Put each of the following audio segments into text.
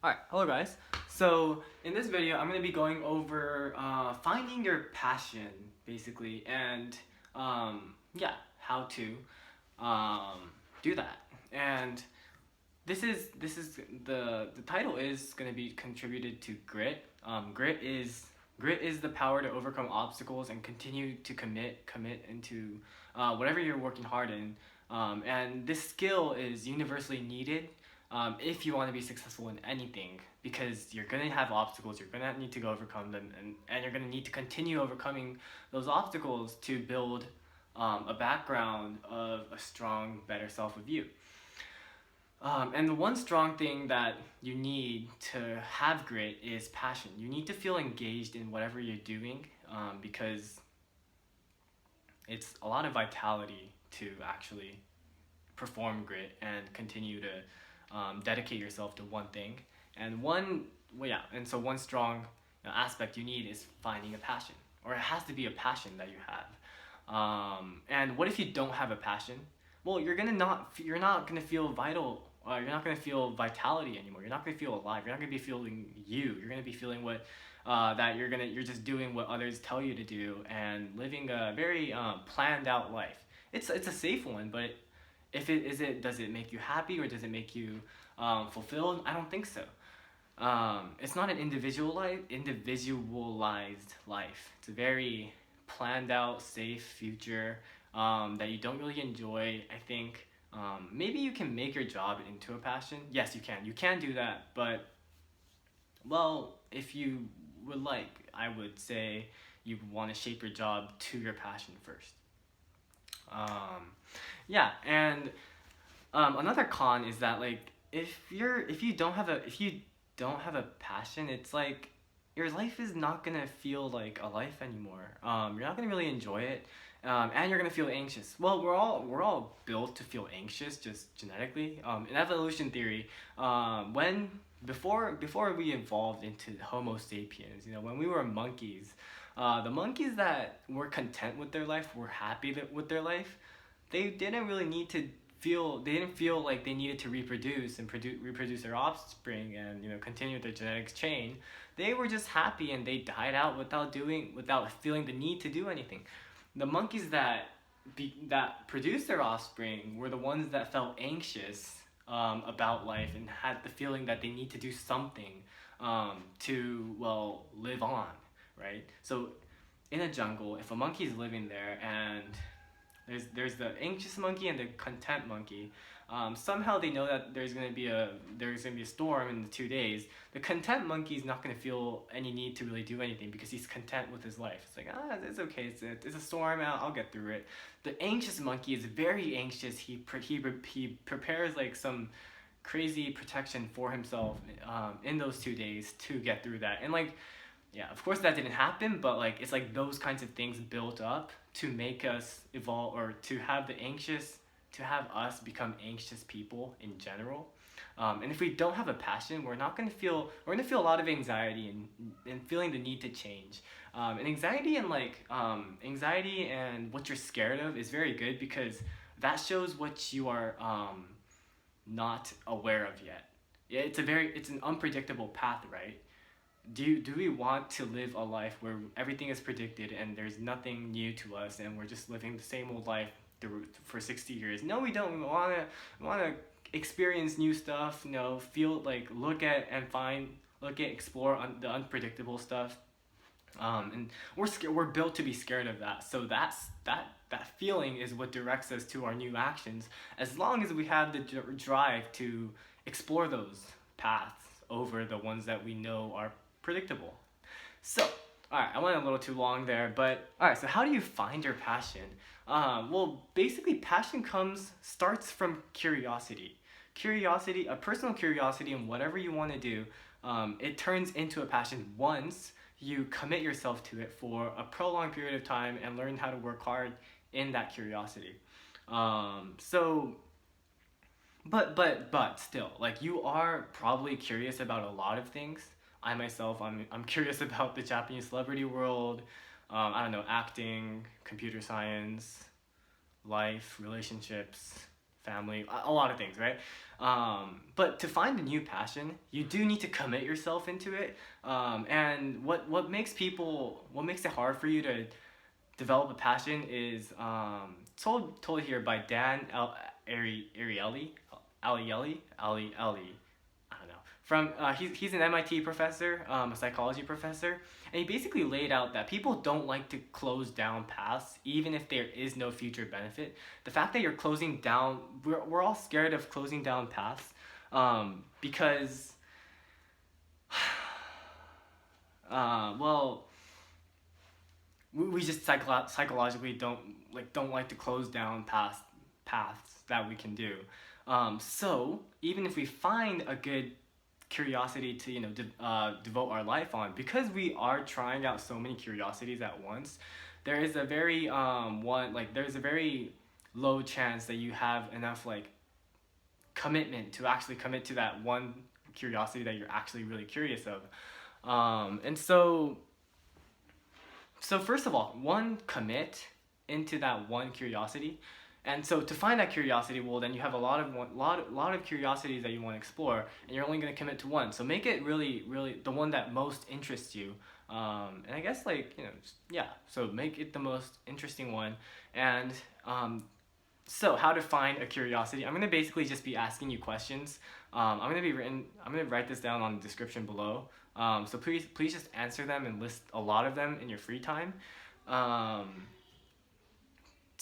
Alright, hello guys. So in this video, I'm going to be going over finding your passion, basically, and yeah, how to do that. And the title is going to be contributed to grit. Grit is the power to overcome obstacles and continue to commit into whatever you're working hard in. And this skill is universally needed if you want to be successful in anything, because you're going to have obstacles, you're going to need to go overcome them, and you're going to need to continue overcoming those obstacles to build a background of a strong, better self of you. And the one strong thing that you need to have grit is passion. You need to feel engaged in whatever you're doing, because it's a lot of vitality to actually perform grit and continue to dedicate yourself to one thing. And so one strong aspect you need is finding a passion, or it has to be a passion that you have. And what if you don't have a passion? Well, you're not gonna feel vital. You're not gonna feel vitality anymore. You're not gonna feel alive. You're not gonna be feeling you. You're gonna be feeling what that you're just doing what others tell you to do and living a very planned out life. It's a safe one, but does it make you happy, or does it make you fulfilled? I don't think so. It's not an individualized life. It's a very planned out, safe future that you don't really enjoy. I think maybe you can make your job into a passion. Yes, you can. You can do that, but well, if you would like, I would say you want to shape your job to your passion first. Yeah, and another con is that, like, if you don't have a passion, it's like your life is not gonna feel like a life anymore. You're not gonna really enjoy it, and you're gonna feel anxious. Well, we're all built to feel anxious, just genetically. In evolution theory, when before we evolved into Homo sapiens, when we were monkeys, the monkeys that were content with their life, were happy with their life, they didn't really need to they didn't feel like they needed to reproduce and reproduce their offspring and continue their genetics chain. They were just happy, and they died out without feeling the need to do anything. The monkeys that produced their offspring were the ones that felt anxious about life and had the feeling that they need to do something to, well, live on, right? So in a jungle, if a monkey is living there, and there's the anxious monkey and the content monkey. Somehow they know that there's gonna be a storm in the 2 days. The content monkey is not gonna feel any need to really do anything because he's content with his life. It's like, it's okay. It's a storm. I'll get through it. The anxious monkey is very anxious. He prepares like some crazy protection for himself in those 2 days to get through that. And like, yeah, of course that didn't happen, but like it's like those kinds of things built up to make us evolve, or to have us become anxious people in general. And if we don't have a passion, we're gonna feel a lot of anxiety and feeling the need to change. And anxiety and what you're scared of is very good, because that shows what you are not aware of yet. Yeah, it's an unpredictable path, right? Do we want to live a life where everything is predicted and there's nothing new to us, and we're just living the same old life for 60 years? No, we don't. We want to experience new stuff. Feel like explore the unpredictable stuff. And we're built to be scared of that. So that feeling is what directs us to our new actions. As long as we have the drive to explore those paths over the ones that we know are predictable. So, alright, I went a little too long there, but alright, so how do you find your passion? Well, basically, passion starts from curiosity. A personal curiosity in whatever you want to do, it turns into a passion once you commit yourself to it for a prolonged period of time and learn how to work hard in that curiosity. But still, like, you are probably curious about a lot of things. I myself, I'm curious about the Japanese celebrity world. I don't know, acting, computer science, life, relationships, family, a lot of things, right? But to find a new passion, you do need to commit yourself into it. And what makes it hard for you to develop a passion is told here by Dan Ariely, Ali, I don't know. From he's an MIT professor, a psychology professor, and he basically laid out that people don't like to close down paths, even if there is no future benefit. The fact that you're closing down, we're all scared of closing down paths, because, well, we just psychologically don't like to close down paths that we can do. So even if we find a good curiosity to devote our life on, because we are trying out so many curiosities at once, there is a very there's a very low chance that you have enough commitment to actually commit to that one curiosity that you're actually really curious of. And so first of all, commit into that one curiosity. And so to find that curiosity, well, then you have a lot of curiosities that you want to explore, and you're only going to commit to one. So make it really, really the one that most interests you. And I guess so make it the most interesting one. And so how to find a curiosity? I'm going to basically just be asking you questions. I'm going to write this down on the description below. So please just answer them and list a lot of them in your free time.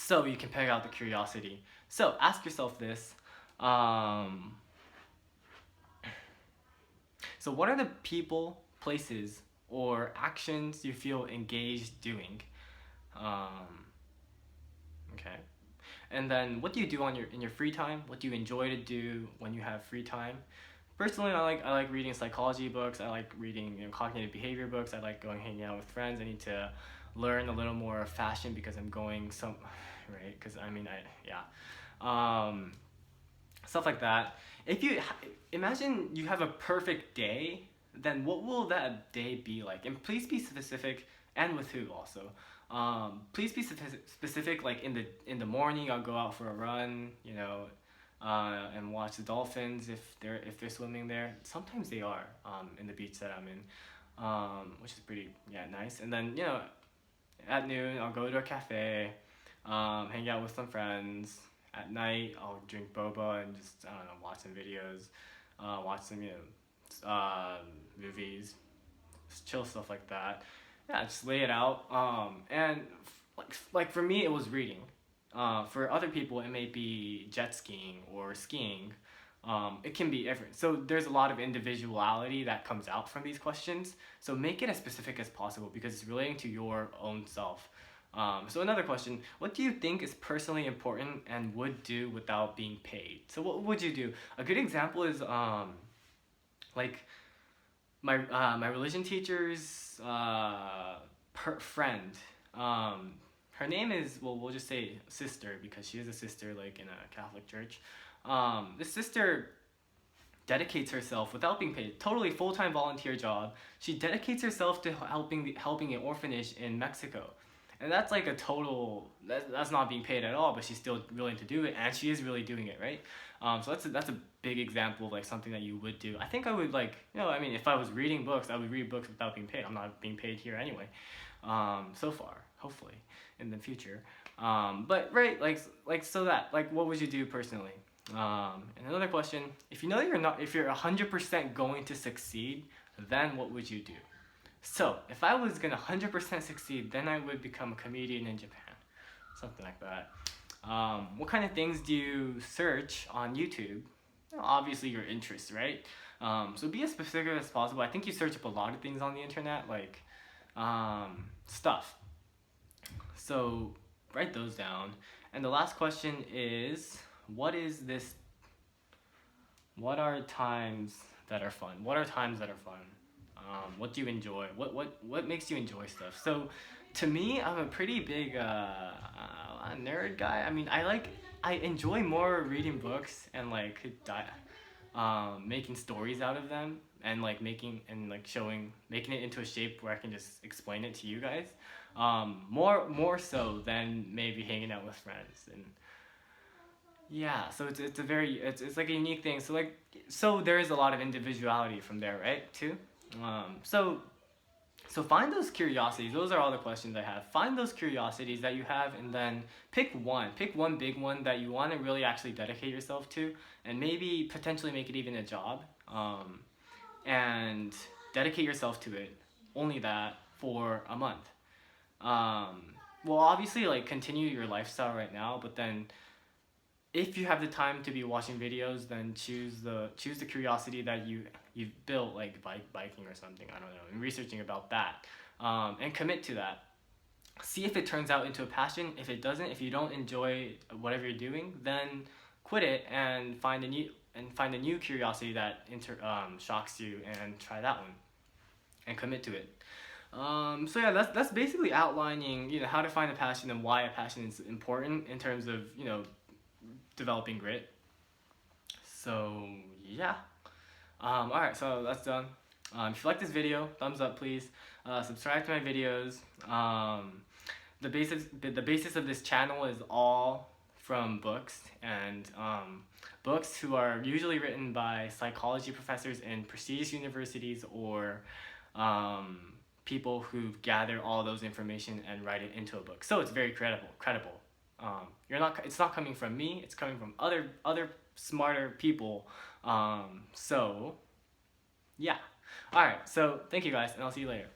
So you can pick out the curiosity. So ask yourself this. So what are the people, places, or actions you feel engaged doing? Okay. And then what do you do in your free time? What do you enjoy to do when you have free time? Personally, I like reading psychology books. I like reading cognitive behavior books. I like hanging out with friends. I need to learn a little more of fashion because I'm going right? Because stuff like that. If you imagine you have a perfect day, then what will that day be like? And please be specific, and with who also. Please be specific. Like in the morning, I'll go out for a run. And watch the dolphins if they're swimming there. Sometimes they are in the beach that I'm in, which is pretty nice. And then at noon I'll go to a cafe, hang out with some friends. At night I'll drink boba and just watch some videos, watch some movies, just chill stuff like that. Yeah, just lay it out. And like for me it was reading. For other people, it may be jet skiing or skiing. It can be different. So there's a lot of individuality that comes out from these questions. So make it as specific as possible because it's relating to your own self. So another question, what do you think is personally important and would do without being paid? So what would you do? A good example is my religion teacher's friend. Her name is, well, we'll just say sister because she is a sister in a Catholic church. This sister dedicates herself without being paid, totally full-time volunteer job. She dedicates herself to helping an orphanage in Mexico. And that's like a total, that's not being paid at all, but she's still willing to do it, and she is really doing it, right? So that's a big example of something that you would do. I think I would if I was reading books, I would read books without being paid. I'm not being paid here anyway, so far, hopefully, in the future. But right, what would you do personally? And another question, if you know if you're 100% going to succeed, then what would you do? So, if I was gonna 100% succeed, then I would become a comedian in Japan. Something like that. What kind of things do you search on YouTube? Obviously your interests, right? So be as specific as possible. I think you search up a lot of things on the internet, stuff. So write those down. And the last question is, what are times that are fun? What are times that are fun? What do you enjoy? What makes you enjoy stuff? So, to me, I'm a pretty big nerd guy. I mean, I enjoy more reading books and making stories out of them and making it into a shape where I can just explain it to you guys. More so than maybe hanging out with friends. And Yeah, so it's a very it's like a unique thing. So like so there is a lot of individuality from there, right? Too. So so find those curiosities. Those are all the questions I have. Find those curiosities that you have, and then pick one. Pick one big one that you want to really actually dedicate yourself to, and maybe potentially make it even a job. And dedicate yourself to it. Only that for a month. Well, obviously, like continue your lifestyle right now, but then if you have the time to be watching videos, then choose the curiosity that you've built, like biking or something. I don't know, and researching about that, and commit to that. See if it turns out into a passion. If it doesn't, if you don't enjoy whatever you're doing, then quit it and find a new curiosity that shocks you and try that one and commit to it. So yeah, that's basically outlining how to find a passion and why a passion is important in terms of developing grit. So yeah. All right, so that's done. If you like this video, thumbs up, please. Subscribe to my videos. The basis of this channel is all from books and books who are usually written by psychology professors in prestigious universities or people who gather all those information and write it into a book. So it's very credible. It's not coming from me. It's coming from other smarter people. So yeah. All right. So thank you guys, and I'll see you later.